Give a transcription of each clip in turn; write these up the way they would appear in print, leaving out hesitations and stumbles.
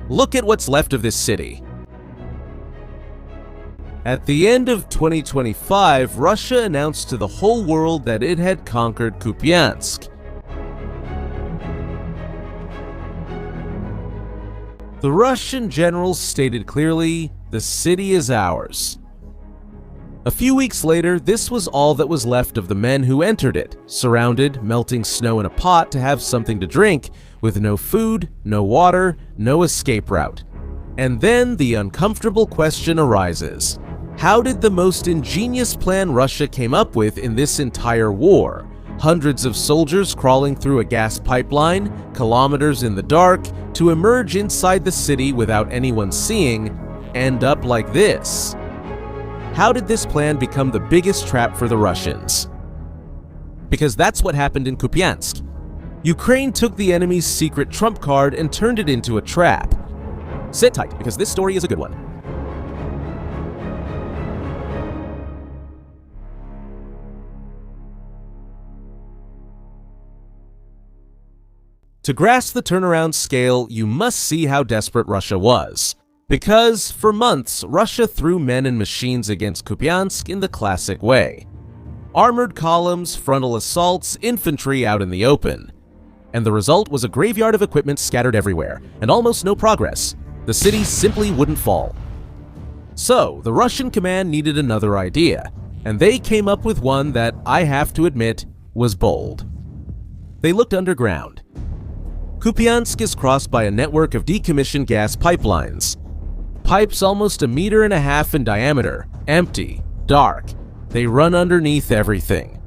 Look at what's left of this city. At the end of 2025, Russia announced to the whole world that it had conquered Kupiansk. The Russian generals stated clearly, "The city is ours." A few weeks later, this was all that was left of the men who entered it, surrounded, melting snow in a pot to have something to drink, with no food, no water, no escape route. And then the uncomfortable question arises. How did the most ingenious plan Russia came up with in this entire war, hundreds of soldiers crawling through a gas pipeline, kilometers in the dark, to emerge inside the city without anyone seeing, end up like this? How did this plan become the biggest trap for the Russians? Because that's what happened in Kupiansk. Ukraine took the enemy's secret trump card and turned it into a trap. Sit tight, because this story is a good one. To grasp the turnaround scale, you must see how desperate Russia was. Because, for months, Russia threw men and machines against Kupiansk in the classic way. Armored columns, frontal assaults, infantry out in the open. And the result was a graveyard of equipment scattered everywhere, and almost no progress. The city simply wouldn't fall. So, the Russian command needed another idea, and they came up with one that, I have to admit, was bold. They looked underground. Kupiansk is crossed by a network of decommissioned gas pipelines. Pipes almost 1.5 meters in diameter, empty, dark. They run underneath everything.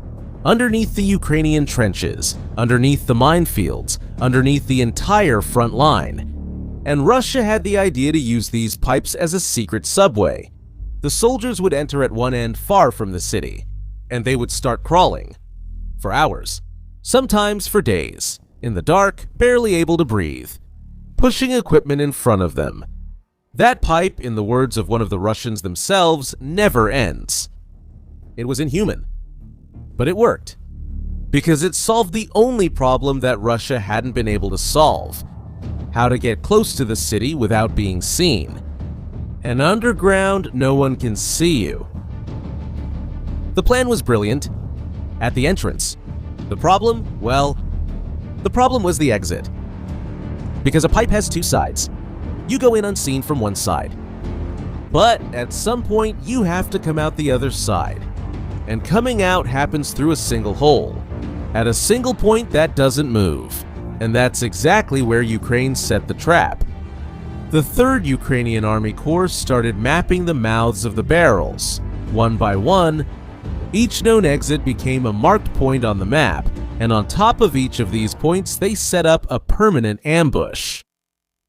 Underneath the Ukrainian trenches, underneath the minefields, underneath the entire front line. And Russia had the idea to use these pipes as a secret subway. The soldiers would enter at one end far from the city, and they would start crawling. For hours, sometimes for days. In the dark, barely able to breathe, pushing equipment in front of them. That pipe, in the words of one of the Russians themselves, never ends. It was inhuman. But it worked. Because it solved the only problem that Russia hadn't been able to solve. How to get close to the city without being seen. And underground, no one can see you. The plan was brilliant. At the entrance. The problem? Well, the problem was the exit. Because a pipe has two sides. You go in unseen from one side. But at some point, you have to come out the other side. And coming out happens through a single hole. At a single point that doesn't move. And that's exactly where Ukraine set the trap. The 3rd Ukrainian Army Corps started mapping the mouths of the barrels. One by one, each known exit became a marked point on the map. And on top of each of these points, they set up a permanent ambush.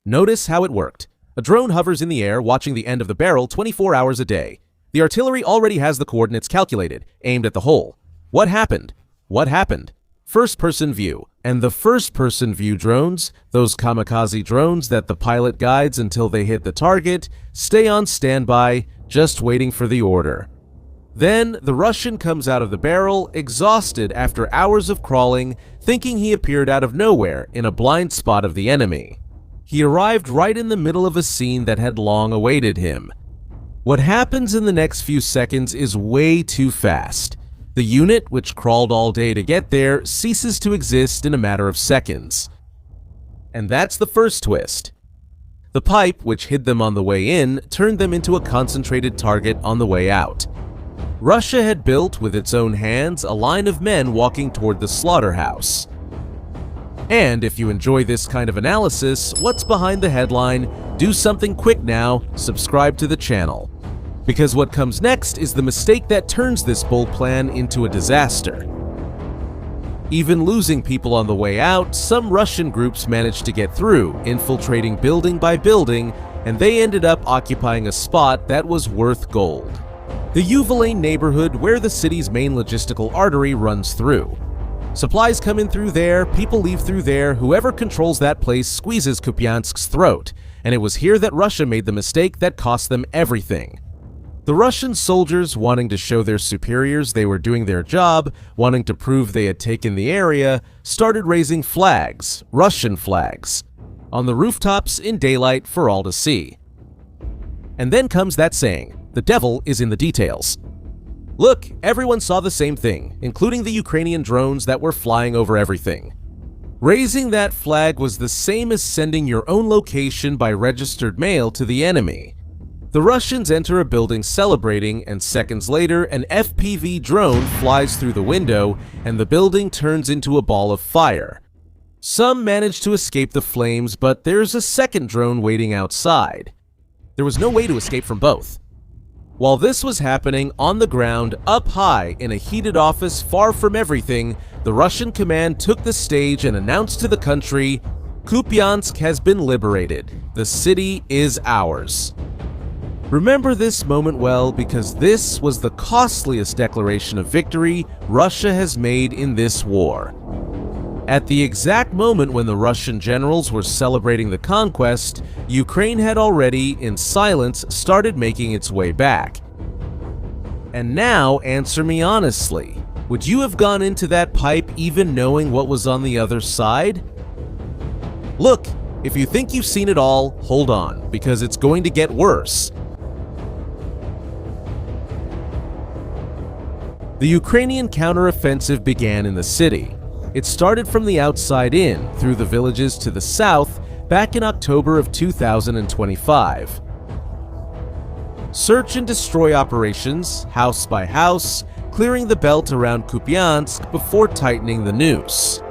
Notice how it worked. A drone hovers in the air, watching the end of the barrel 24 hours a day. The artillery already has the coordinates calculated, aimed at the hole. What happened? What happened? First-person view. And the first-person view drones, those kamikaze drones that the pilot guides until they hit the target, stay on standby, just waiting for the order. Then, the Russian comes out of the barrel, exhausted after hours of crawling, thinking he appeared out of nowhere in a blind spot of the enemy. He arrived right in the middle of a scene that had long awaited him. What happens in the next few seconds is way too fast. The unit, which crawled all day to get there, ceases to exist in a matter of seconds. And that's the first twist. The pipe, which hid them on the way in, turned them into a concentrated target on the way out. Russia had built, with its own hands, a line of men walking toward the slaughterhouse. And if you enjoy this kind of analysis, what's behind the headline, "Do something quick now, subscribe to the channel." Because what comes next is the mistake that turns this bold plan into a disaster. Even losing people on the way out, some Russian groups managed to get through, infiltrating building by building, and they ended up occupying a spot that was worth gold. The Uvalane neighborhood where the city's main logistical artery runs through. Supplies come in through there, people leave through there, whoever controls that place squeezes Kupiansk's throat, and it was here that Russia made the mistake that cost them everything. The Russian soldiers, wanting to show their superiors they were doing their job, wanting to prove they had taken the area, started raising flags, Russian flags. on the rooftops in daylight for all to see. And then comes that saying, the devil is in the details. Look, everyone saw the same thing, including the Ukrainian drones that were flying over everything. Raising that flag was the same as sending your own location by registered mail to the enemy. The Russians enter a building celebrating, and seconds later, an FPV drone flies through the window and the building turns into a ball of fire. Some manage to escape the flames, but there's a second drone waiting outside. There was no way to escape from both. While this was happening on the ground, up high, in a heated office far from everything, the Russian command took the stage and announced to the country, Kupiansk has been liberated. The city is ours. Remember this moment well, because this was the costliest declaration of victory Russia has made in this war. At the exact moment when the Russian generals were celebrating the conquest, Ukraine had already, in silence, started making its way back. And now, answer me honestly, would you have gone into that pipe even knowing what was on the other side? Look, if you think you've seen it all, hold on, because it's going to get worse. The Ukrainian counteroffensive began in the city. It started from the outside in, through the villages to the south, back in October of 2025. Search and destroy operations, house by house, clearing the belt around Kupiansk before tightening the noose.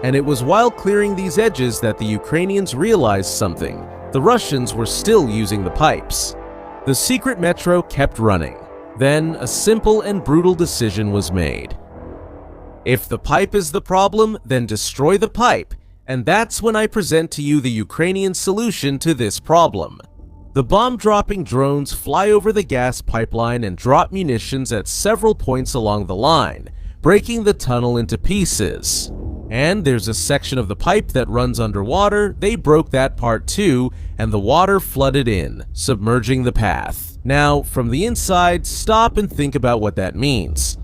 And it was while clearing these edges that the Ukrainians realized something. The Russians were still using the pipes. The secret metro kept running. Then a simple and brutal decision was made. If the pipe is the problem, then destroy the pipe, and that's when I present to you the Ukrainian solution to this problem. The bomb-dropping drones fly over the gas pipeline and drop munitions at several points along the line, breaking the tunnel into pieces. And there's a section of the pipe that runs underwater. They broke that part too, and the water flooded in, submerging the path. Now, from the inside, stop and think about what that means.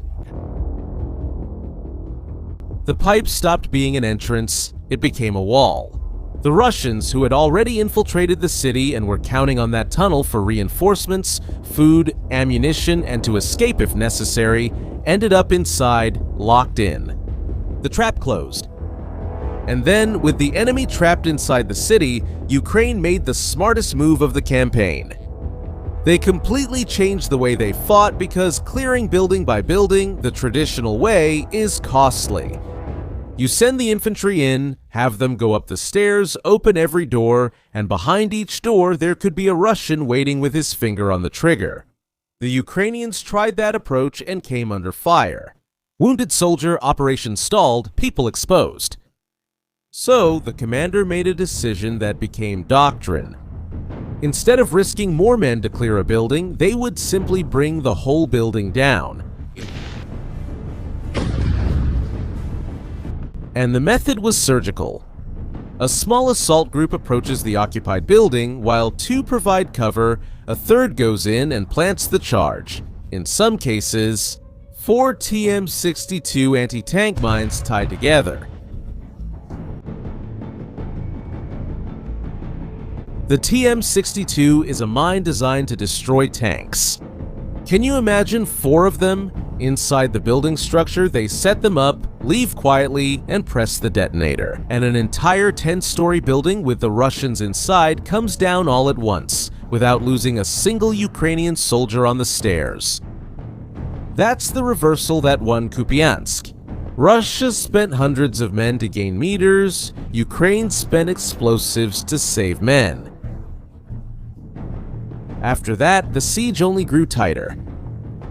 The pipe stopped being an entrance, it became a wall. The Russians, who had already infiltrated the city and were counting on that tunnel for reinforcements, food, ammunition, and to escape if necessary, ended up inside, locked in. The trap closed. And then, with the enemy trapped inside the city, Ukraine made the smartest move of the campaign. They completely changed the way they fought because clearing building by building, the traditional way, is costly. You send the infantry in, have them go up the stairs, open every door, and behind each door there could be a Russian waiting with his finger on the trigger. The Ukrainians tried that approach and came under fire. Wounded soldier, operation stalled, people exposed. So the commander made a decision that became doctrine. Instead of risking more men to clear a building, they would simply bring the whole building down. And the method was surgical. A small assault group approaches the occupied building, while two provide cover, a third goes in and plants the charge. In some cases, 4 TM62 anti-tank mines tied together. The TM62 is a mine designed to destroy tanks. Can you imagine 4 of them? Inside the building structure, they set them up, leave quietly, and press the detonator. And an entire 10-story building with the Russians inside comes down all at once, without losing a single Ukrainian soldier on the stairs. That's the reversal that won Kupiansk. Russia spent hundreds of men to gain meters, Ukraine spent explosives to save men. After that, the siege only grew tighter.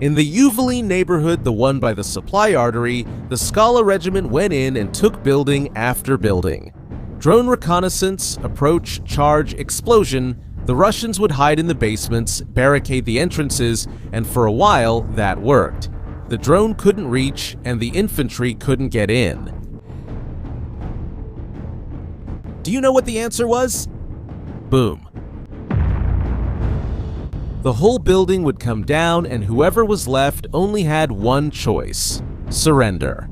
In the Uvalene neighborhood, the one by the supply artery, the Skala regiment went in and took building after building. Drone reconnaissance, approach, charge, explosion. The Russians would hide in the basements, barricade the entrances, and for a while, that worked. The drone couldn't reach, and the infantry couldn't get in. Do you know what the answer was? Boom. The whole building would come down, and whoever was left only had one choice: surrender.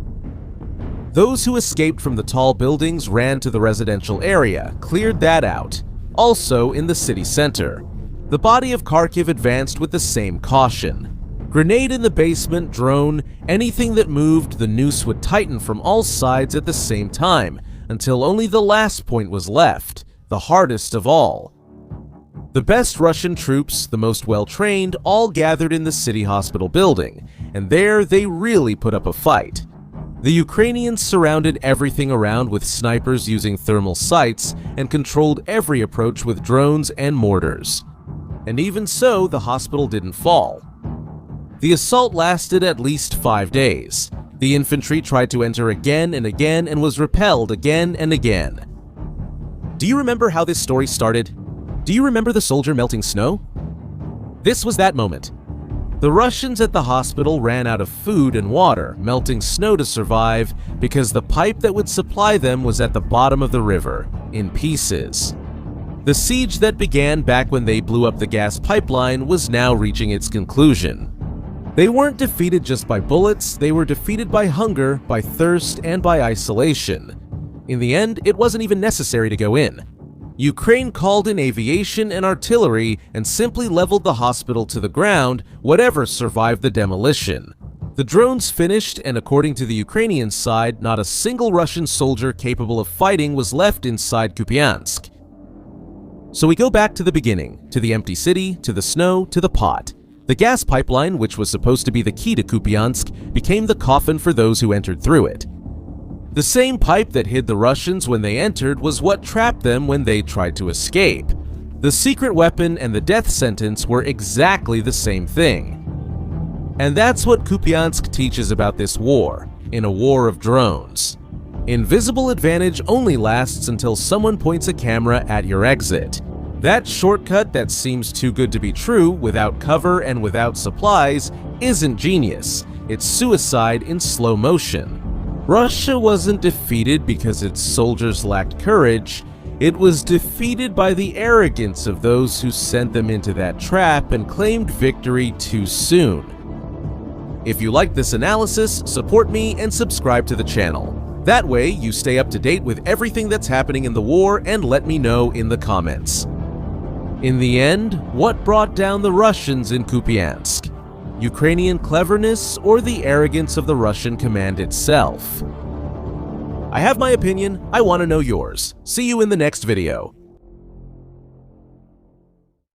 Those who escaped from the tall buildings ran to the residential area, cleared that out. Also in the city center, the body of Kharkiv advanced with the same caution. Grenade in the basement, drone, anything that moved, the noose would tighten from all sides at the same time, until only the last point was left, the hardest of all. The best Russian troops, the most well-trained, all gathered in the city hospital building, and there they really put up a fight. The Ukrainians surrounded everything around with snipers using thermal sights and controlled every approach with drones and mortars. And even so, the hospital didn't fall. The assault lasted at least 5 days. The infantry tried to enter again and again and was repelled again and again. Do you remember how this story started? Do you remember the soldier melting snow? This was that moment. The Russians at the hospital ran out of food and water, melting snow to survive because the pipe that would supply them was at the bottom of the river, in pieces. The siege that began back when they blew up the gas pipeline was now reaching its conclusion. They weren't defeated just by bullets, they were defeated by hunger, by thirst, and by isolation. In the end, it wasn't even necessary to go in. Ukraine called in aviation and artillery and simply leveled the hospital to the ground, whatever survived the demolition. The drones finished, and according to the Ukrainian side, not a single Russian soldier capable of fighting was left inside Kupiansk. So we go back to the beginning, to the empty city, to the snow, to the pot. The gas pipeline, which was supposed to be the key to Kupiansk, became the coffin for those who entered through it. The same pipe that hid the Russians when they entered was what trapped them when they tried to escape. The secret weapon and the death sentence were exactly the same thing. And that's what Kupiansk teaches about this war, in a war of drones. Invisible advantage only lasts until someone points a camera at your exit. That shortcut that seems too good to be true, without cover and without supplies, isn't genius. It's suicide in slow motion. Russia wasn't defeated because its soldiers lacked courage. It was defeated by the arrogance of those who sent them into that trap and claimed victory too soon. If you like this analysis, support me and subscribe to the channel. That way, you stay up to date with everything that's happening in the war and let me know in the comments. In the end, what brought down the Russians in Kupiansk? Ukrainian cleverness or the arrogance of the Russian command itself? I have my opinion, I want to know yours. See you in the next video.